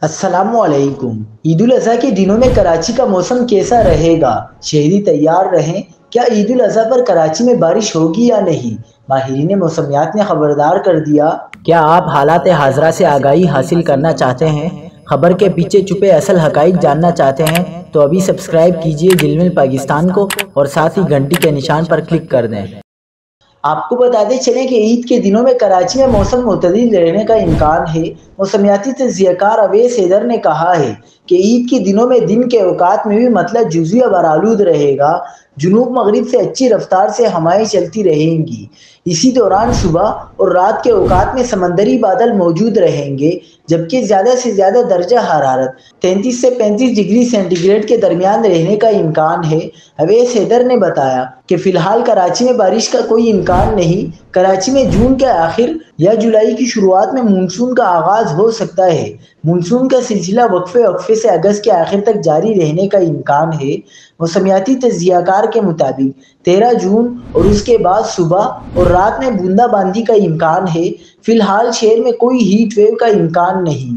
अस्सलाम वालेकुम। ईद उल अज़हा के दिनों में कराची का मौसम कैसा रहेगा? शहरी तैयार रहें। क्या ईद उल अज़हा पर कराची में बारिश होगी या नहीं? माहिरीन मौसमियात ने खबरदार कर दिया। क्या आप हालात हाज़रा से आगाही हासिल करना चाहते हैं? खबर के पीछे छुपे असल हकाइक जानना चाहते हैं? तो अभी सब्सक्राइब कीजिए जिलमिल पाकिस्तान को और साथ ही घंटी के निशान पर क्लिक कर दें। आपको बताते चलें कि ईद के दिनों में कराची में मौसम मुतदिल रहने का इम्कान है। मौसमियाती तज्ज़ियाकार अवैस हैदर ने कहा है कि ईद के दिनों में दिन के औकात में भी मतलब जुज़वी बरालूद रहेगा। जुनूब मगरिब से अच्छी रफ्तार से हवाएं चलती रहेंगी। इसी दौरान सुबह और रात के औकात में समंदरी बादल मौजूद रहेंगे, जबकि ज़्यादा से ज़्यादा दर्जा हरारत 33 से 35 डिग्री सेंटीग्रेड के दरमियान रहने का इम्कान है। अवैस हैदर ने बताया कि फ़िलहाल कराची में बारिश का कोई इम्कान नहीं। कराची में जून के आखिर या जुलाई की शुरुआत में मानसून का आगाज़ हो सकता है। मानसून का सिलसिला वक्फे वक्फे से अगस्त के आखिर तक जारी रहने का इम्कान है। मौसमियाती तज्ज़ियाकार के मुताबिक 13 जून और उसके बाद सुबह और रात में बूंदाबांदी का इम्कान है। फिलहाल शहर में कोई हीट वेव का इम्कान नहीं।